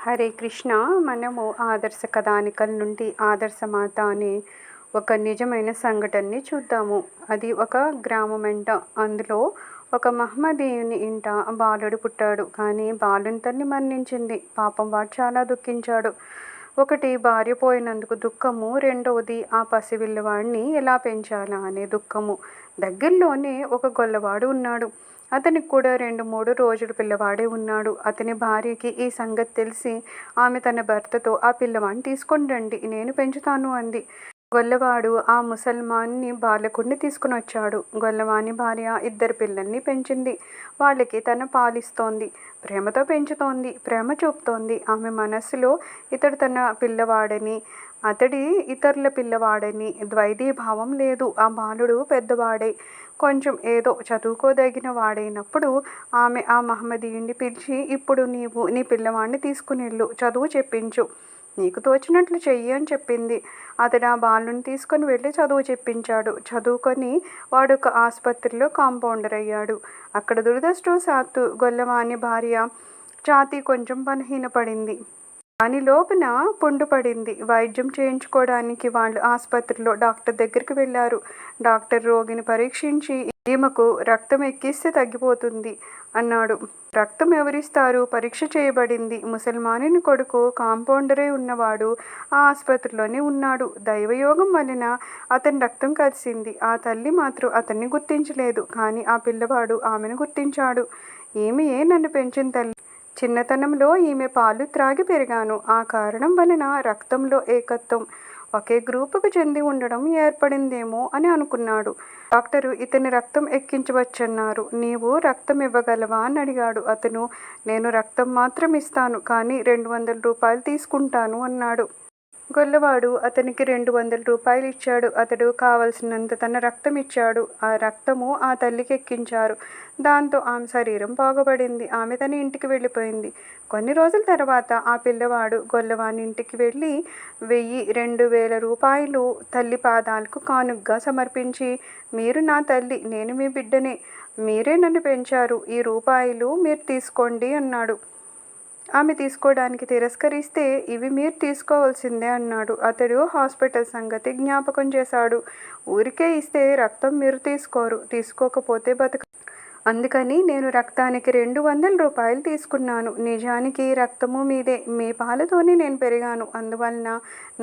హరే కృష్ణ. మనము ఆదర్శ కథానికల నుండి ఆదర్శమాత అనే ఒక నిజమైన సంఘటనని చూద్దాము. అది ఒక గ్రామమంట. అందులో ఒక మహమ్మదీయుని ఇంట బాలుడు పుట్టాడు. కానీ బాలుని తల్లి మరణించింది. పాపం వాడు చాలా దుఃఖించాడు. ఒకటి భార్య పోయినందుకు దుఃఖము, రెండవది ఆ పసిపిల్లవాడిని ఎలా పెంచాలా అనే దుఃఖము. దగ్గరలోనే ఒక గొల్లవాడు ఉన్నాడు. అతనికి కూడా 2-3 రోజులు పిల్లవాడే ఉన్నాడు. అతని భార్యకి ఈ సంగతి తెలిసి ఆమె తన భర్తతో ఆ పిల్లవాడిని తీసుకొని రండి, నేను పెంచుతాను అంది. గొల్లవాడు ఆ ముసల్మాన్ని బాలకుడిని తీసుకుని వచ్చాడు. గొల్లవాని భార్య 2 పిల్లల్ని పెంచింది. వాళ్ళకి తన పాలిస్తోంది, ప్రేమతో పెంచుతోంది, ప్రేమ చూపుతోంది. ఆమె మనస్సులో ఇతడు తన పిల్లవాడని, అతడి ఇతరుల పిల్లవాడని ద్వైతీభావం లేదు. ఆ బాలుడు పెద్దవాడే, కొంచెం ఏదో చదువుకోదగిన వాడైనప్పుడు ఆమె ఆ మహమ్మదీయుడిని పిలిచి, ఇప్పుడు నీవు నీ పిల్లవాడిని తీసుకునెళ్ళు, చదువు చెప్పించు, నీకు తోచినట్లు చెయ్యి అని చెప్పింది. అతడు ఆ బాలుని తీసుకొని వెళ్ళి చదువు చెప్పించాడు. చదువుకొని వాడు ఒక ఆసుపత్రిలో కాంపౌండర్ అయ్యాడు. అక్కడ దురదృష్టవశాత్తు గొల్లవాని భార్య ఛాతీ కొంచెం బలహీనపడింది. దాని లోపల పుండు పడింది. వైద్యం చేయించుకోవడానికి వాళ్ళు ఆసుపత్రిలో డాక్టర్ దగ్గరికి వెళ్ళారు. డాక్టర్ రోగిని పరీక్షించి, ఈమెకు రక్తం ఎక్కిస్తే తగ్గిపోతుంది అన్నాడు. రక్తం ఎవరిస్తారు? పరీక్ష చేయబడింది. ముసల్మానుని కొడుకు కాంపౌండరే ఉన్నవాడు ఆ ఆసుపత్రిలోనే ఉన్నాడు. దైవయోగం వలన అతని రక్తం కలిసింది. ఆ తల్లి మాత్రం అతన్ని గుర్తించలేదు. కానీ ఆ పిల్లవాడు ఆమెను గుర్తించాడు. ఈమెయే నన్ను పెంచిన తల్లి. చిన్నతనంలో ఈమె పాలు త్రాగి పెరిగాను. ఆ కారణం వలన రక్తంలో ఏకత్వం, ఒకే గ్రూపుకు చెంది ఉండడం ఏర్పడిందేమో అని అనుకున్నాడు. డాక్టరు ఇతని రక్తం ఎక్కించవచ్చన్నారు. నీవు రక్తం ఇవ్వగలవా అని అడిగాడు. అతను, నేను రక్తం మాత్రం ఇస్తాను, కానీ 200 రూపాయలు తీసుకుంటాను అన్నాడు. గొల్లవాడు అతనికి 200 రూపాయలు ఇచ్చాడు. అతడు కావలసినంత తన రక్తం ఇచ్చాడు. ఆ రక్తము ఆ తల్లికి ఎక్కించారు. దాంతో ఆమె శరీరం బాగుపడింది. ఆమె తన ఇంటికి వెళ్ళిపోయింది. కొన్ని రోజుల తర్వాత ఆ పిల్లవాడు గొల్లవాని ఇంటికి వెళ్ళి 1000-2000 రూపాయలు తల్లి పాదాలకు కానుగ్గా సమర్పించి, మీరు నా తల్లి, నేను మీ బిడ్డనే, మీరే నన్ను పెంచారు, ఈ రూపాయలు మీరు తీసుకోండి అన్నాడు. ఆమె తీసుకోవడానికి తిరస్కరిస్తే, ఇవి మీరు తీసుకోవాల్సిందే అన్నాడు. అతడు హాస్పిటల్ సంగతి జ్ఞాపకం చేశాడు. ఊరికే ఇస్తే రక్తం మీరు తీసుకోరు, తీసుకోకపోతే బతక, అందుకని నేను రక్తానికి 200 రూపాయలు తీసుకున్నాను. నిజానికి రక్తము మీదే, మీ పాలతోనే నేను పెరిగాను. అందువలన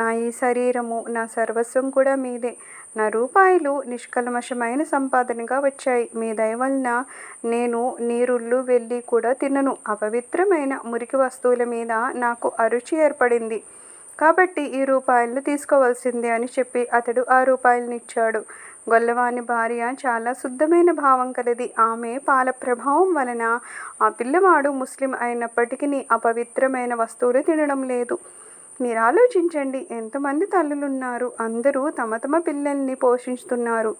నా ఈ శరీరము, నా సర్వస్వం కూడా మీదే. నా రూపాయలు నిష్కల్మషమైన సంపాదనగా వచ్చాయి. మీ దయ వలన నేను నీరుళ్ళు వెళ్ళి కూడా తినను. అపవిత్రమైన మురికి వస్తువుల మీద నాకు అరుచి ఏర్పడింది. కాబట్టి ఈ రూపాయలను తీసుకోవాల్సిందే అని చెప్పి అతడు ఆ రూపాయలనిచ్చాడు. గొల్లవాని భార్య చాలా శుద్ధమైన భావం కలది. ఆమె పాల ప్రభావం వలన ఆ పిల్లవాడు ముస్లిం అయినప్పటికీ అపవిత్రమైన వస్తువులు తినడం లేదు. మీరు ఆలోచించండి, ఎంతమంది తల్లులున్నారు, అందరూ తమ తమ పిల్లల్ని పోషిస్తున్నారు.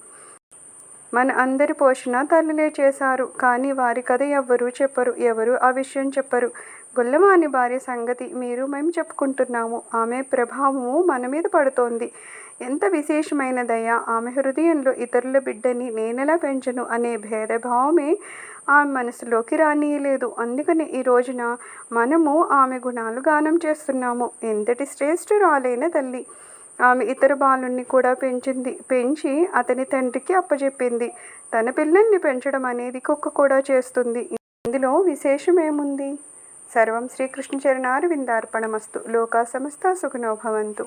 మన అందరి పోషణ తల్లులే చేశారు. కానీ వారి కథ ఎవ్వరూ చెప్పరు, ఎవరు ఆ విషయం చెప్పరు. గొల్లవాని భార్య సంగతి మేము చెప్పుకుంటున్నాము. ఆమె ప్రభావము మన మీద పడుతోంది. ఎంత విశేషమైన దయ! ఆమె హృదయంలో ఇతరుల బిడ్డని నేనెలా పెంచను అనే భేదభావమే ఆమె మనసులోకి రానియలేదు. అందుకని ఈ రోజున మనము ఆమె గుణాలు గానం చేస్తున్నాము. ఎంతటి శ్రేష్ఠురాలైన తల్లి! ఆమె ఇతర బాలుని కూడా పెంచి అతని తండ్రికి అప్పచెప్పింది. తన పిల్లల్ని పెంచడం అనేది కుక్క కూడా చేస్తుంది. ఇందులో విశేషమేముంది? సర్వం శ్రీకృష్ణ చరణారవిందార్పణమస్తు. లోకా సమస్తా సుఖినో భవంతు.